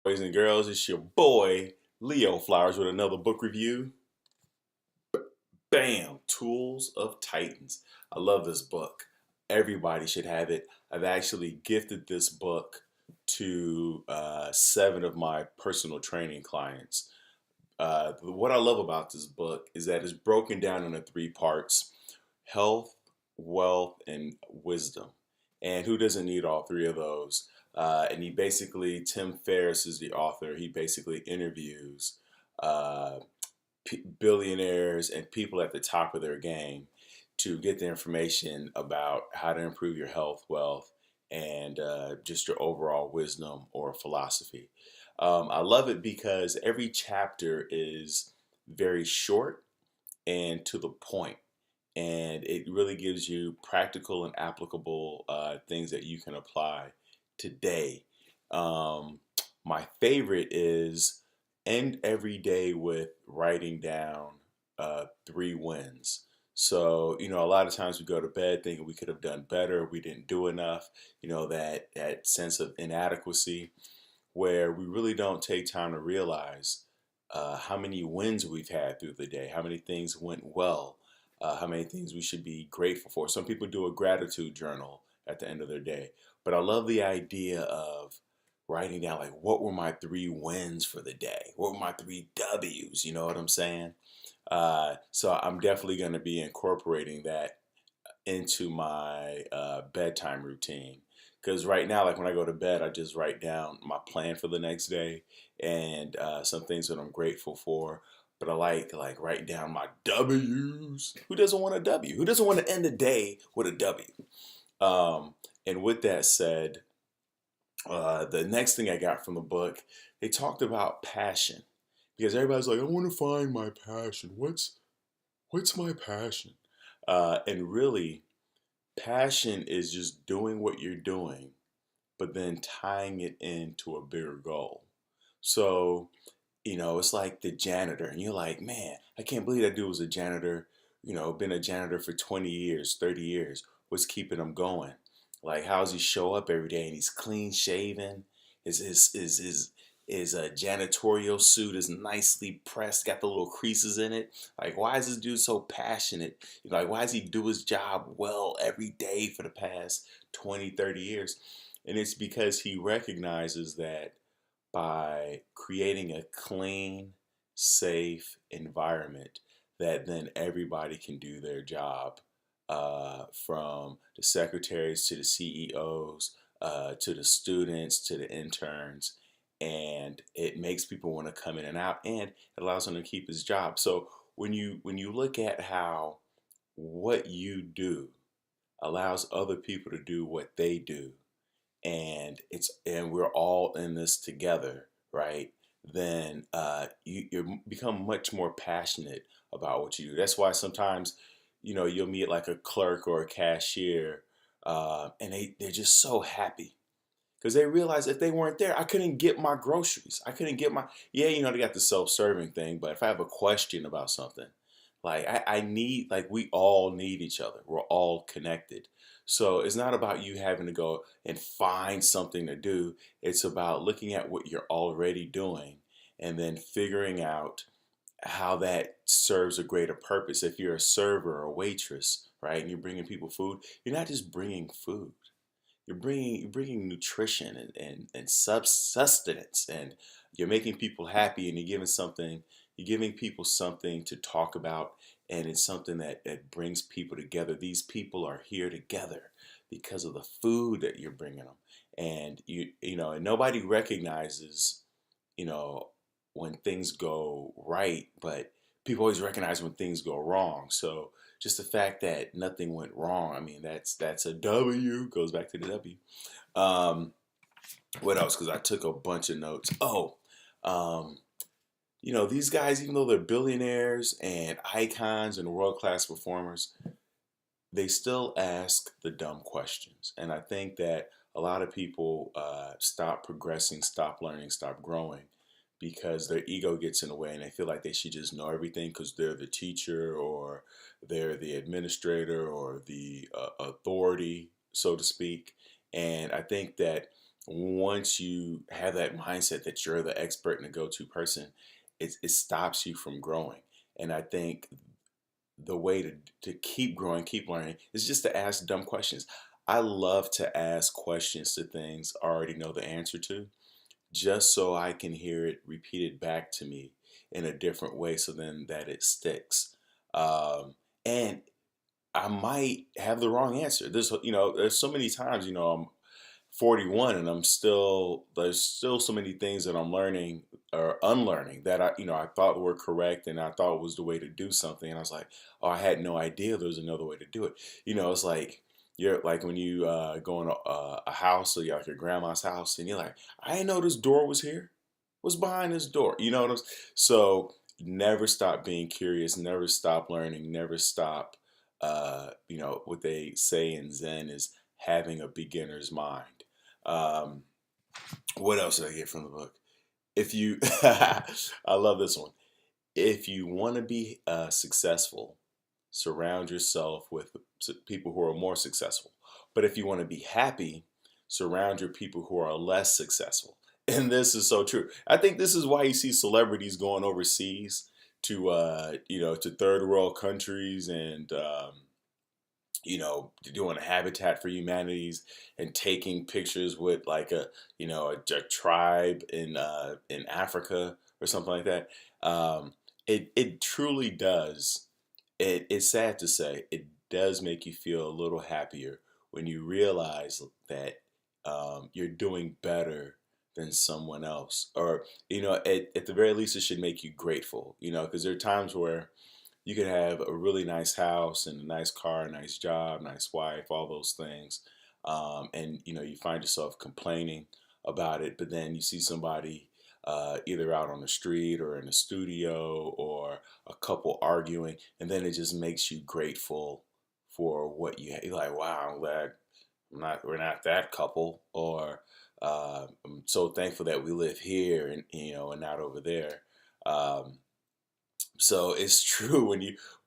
Boys and girls, it's your boy Leo Flowers with another book review. Bam! Tools of Titans. I love this book. Everybody should have it. I've actually gifted this book to 7 of my personal training clients. What I love about this book is that it's broken down into 3 parts: health, wealth, and wisdom. And who doesn't need all 3 of those? And Tim Ferris is the author. He basically interviews uh, billionaires and people at the top of their game to get the information about how to improve your health, wealth, and just your overall wisdom or philosophy. I love it because every chapter is very short and to the point, and it really gives you practical and applicable things that you can apply today. Um, my favorite is end every day with writing down 3 wins. So, a lot of times we go to bed thinking we could have done better, we didn't do enough, that sense of inadequacy where we really don't take time to realize how many wins we've had through the day, how many things went well, how many things we should be grateful for. Some people do a gratitude journal at the end of their day, but I love the idea of writing down like what were my 3 wins for the day, what were my 3 W's. You know what I'm saying? So I'm definitely going to be incorporating that into my bedtime routine. Because right now, like when I go to bed, I just write down my plan for the next day and some things that I'm grateful for. But I like write down my W's. Who doesn't want a W? Who doesn't want to end the day with a W? And with that said, the next thing I got from the book, they talked about passion because everybody's like, I want to find my passion. What's my passion? And really, passion is just doing what you're doing, but then tying it into a bigger goal. So, it's like the janitor, and you're like, man, I can't believe that dude was a janitor, been a janitor for 20 years, 30 years. What's keeping him going? Like, how does he show up every day and he's clean shaven? His janitorial suit is nicely pressed, got the little creases in it. Like, why is this dude so passionate? Like, why does he do his job well every day for the past 20, 30 years? And it's because he recognizes that by creating a clean, safe environment, that then everybody can do their job, from the secretaries to the CEOs, to the students to the interns, and it makes people want to come in and out, and it allows him to keep his job. So when you look at how what you do allows other people to do what they do, and we're all in this together, right? Then you become much more passionate about what you do. That's why sometimes you'll meet like a clerk or a cashier, and they're just so happy because they realize if they weren't there, I couldn't get my groceries. I couldn't get my, yeah, they got the self-serving thing, but if I have a question about something, like I need, like we all need each other. We're all connected. So it's not about you having to go and find something to do. It's about looking at what you're already doing and then figuring out how that serves a greater purpose. If you're a server or a waitress, right, and you're bringing people food, you're not just bringing food. You're bringing nutrition and sustenance, and you're making people happy, and you're giving people something to talk about, and it's something that brings people together. These people are here together because of the food that you're bringing them, and and nobody recognizes you know when things go right, but people always recognize when things go wrong. So just the fact that nothing went wrong, I mean, that's a W. Goes back to the W. Um, what else? Because I took a bunch of notes. Oh, um, these guys, even though they're billionaires and icons and world class performers, they still ask the dumb questions. And I think that a lot of people stop progressing, stop learning, stop growing because their ego gets in the way and they feel like they should just know everything because they're the teacher or they're the administrator or the authority, so to speak. And I think that once you have that mindset that you're the expert and the go-to person, it stops you from growing. And I think the way to keep growing, keep learning, is just to ask dumb questions. I love to ask questions to things I already know the answer to, just so I can hear it repeated back to me in a different way, so then that it sticks. And I might have the wrong answer. There's so many times, I'm 41 and there's still so many things that I'm learning or unlearning that I thought were correct and I thought was the way to do something. And I was like, oh, I had no idea there was another way to do it. It's like, you're like when you go in a house, or you're like your grandma's house, and you're like, I didn't know this door was here. What's behind this door? You know what I'm So never stop being curious, never stop learning, never stop. What they say in Zen is having a beginner's mind. Um, what else did I get from the book? If you, I love this one. If you want to be successful, surround yourself with people who are more successful. But if you want to be happy, surround your people who are less successful. And this is so true. I think this is why you see celebrities going overseas to third world countries, and doing Habitat for Humanities and taking pictures with like a tribe in Africa or something like that. It truly does. It's sad to say, it does make you feel a little happier when you realize that you're doing better than someone else, or at the very least, it should make you grateful. Because there are times where you could have a really nice house and a nice car, a nice job, nice wife, all those things. And you find yourself complaining about it, but then you see somebody either out on the street or in the studio, or a couple arguing, and then it just makes you grateful for what you have. You're like, wow, I'm glad we're not that couple, or I'm so thankful that we live here, and not over there. Um, so it's true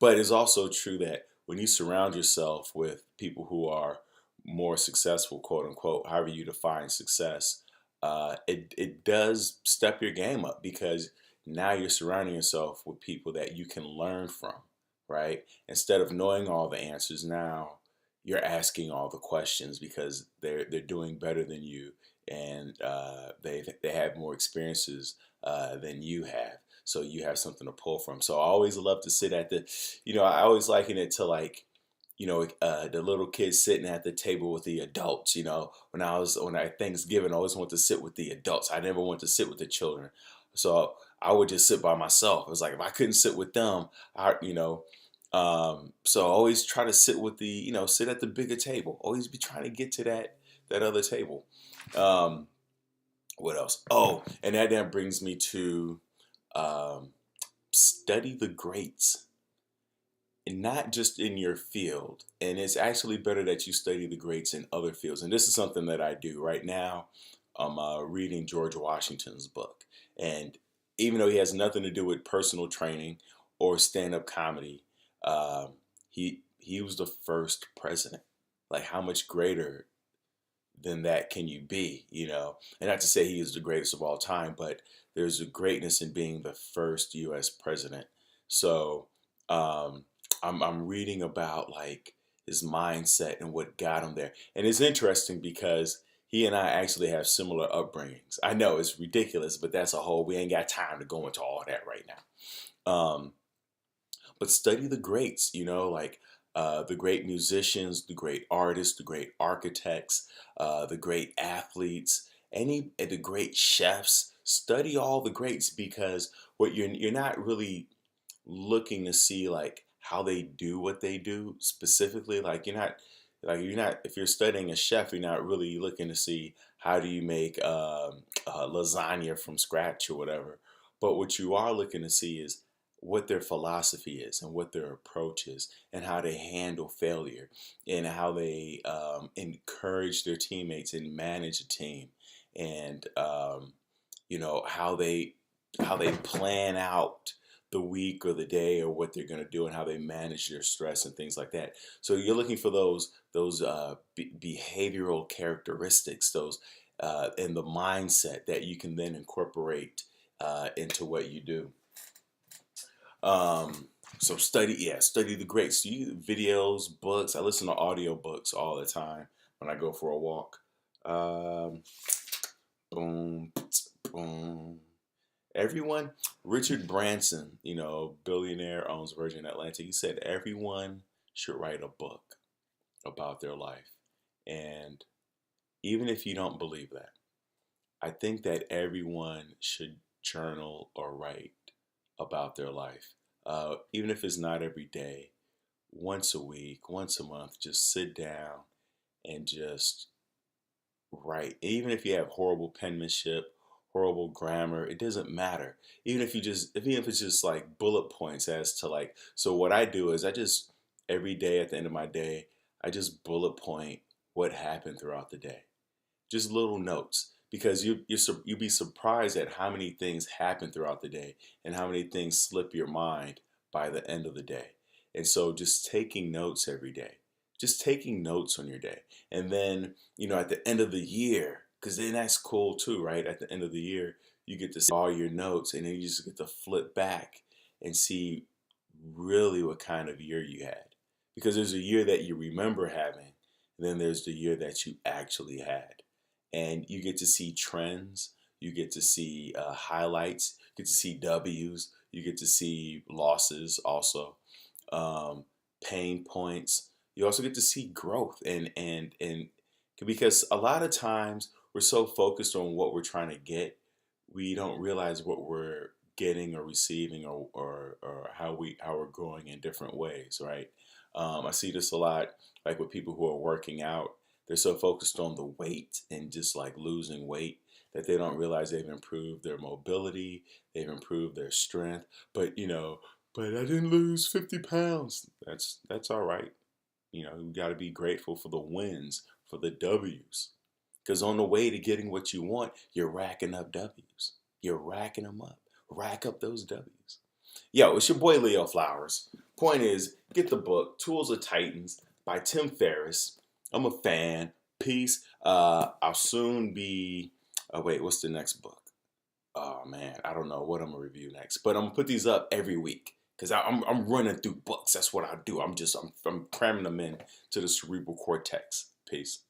but it's also true that when you surround yourself with people who are more successful, quote unquote, however you define success, it does step your game up, because now you're surrounding yourself with people that you can learn from, right? Instead of knowing all the answers, now you're asking all the questions, because they're doing better than you, and they have more experiences than you have, so you have something to pull from. So I always love to sit at I always liken it to like, the little kids sitting at the table with the adults. When I Thanksgiving, I always want to sit with the adults. I never want to sit with the children. So I would just sit by myself. It was like, if I couldn't sit with them, so I always try to sit with sit at the bigger table. Always be trying to get to that other table. Um, what else? Oh, and that then brings me to um, study the greats, and not just in your field. And it's actually better that you study the greats in other fields. And this is something that I do right now. I'm reading George Washington's book, and even though he has nothing to do with personal training or stand-up comedy, he was the first president. Like, how much greater than that can you be? And not to say he is the greatest of all time, but there's a greatness in being the first U.S. president. So um, I'm reading about like his mindset and what got him there, and it's interesting because he and I actually have similar upbringings. I know it's ridiculous, but that's a whole. We ain't got time to go into all that right now. But study the greats, like the great musicians, the great artists, the great architects, the great athletes, the great chefs. Study all the greats, because what you're not really looking to see like how they do what they do specifically. Like, if you're studying a chef, you're not really looking to see how do you make lasagna from scratch or whatever. But what you are looking to see is what their philosophy is, and what their approach is, and how they handle failure, and how they encourage their teammates and manage a team, and how they plan out the week or the day, or what they're going to do, and how they manage their stress and things like that. So you're looking for those behavioral characteristics, those and the mindset that you can then incorporate into what you do. So study the greats. Videos, books. I listen to audio books all the time when I go for a walk. Um, boom, boom. Everyone, Richard Branson, billionaire, owns Virgin Atlantic. He said everyone should write a book about their life. And even if you don't believe that, I think that everyone should journal or write about their life. Even if it's not every day, once a week, once a month, just sit down and just write. Even if you have horrible penmanship, horrible grammar, it doesn't matter. Even if it's just like bullet points as to like, so what I do is every day at the end of my day, I just bullet point what happened throughout the day. Just little notes, because you'd be surprised at how many things happen throughout the day and how many things slip your mind by the end of the day. And so just taking notes every day, just taking notes on your day. And then, at the end of the year, because then that's cool too, right? At the end of the year, you get to see all your notes, and then you just get to flip back and see really what kind of year you had. Because there's a year that you remember having, and then there's the year that you actually had. And you get to see trends, you get to see highlights, you get to see W's, you get to see losses also, pain points. You also get to see growth, and because a lot of times we're so focused on what we're trying to get, we don't realize what we're getting or receiving, or how we're growing in different ways, right? I see this a lot, like with people who are working out. They're so focused on the weight and just like losing weight that they don't realize they've improved their mobility, they've improved their strength. But I didn't lose 50 pounds. That's all right. You got to be grateful for the wins, for the W's. Because on the way to getting what you want, you're racking up W's. You're racking them up. Rack up those W's. Yo, it's your boy Leo Flowers. Point is, get the book, Tools of Titans by Tim Ferris. I'm a fan. Peace. I'll soon be. Wait, what's the next book? Oh man, I don't know what I'm gonna review next, but I'm gonna put these up every week because I'm running through books. That's what I do. I'm cramming them in to the cerebral cortex. Peace.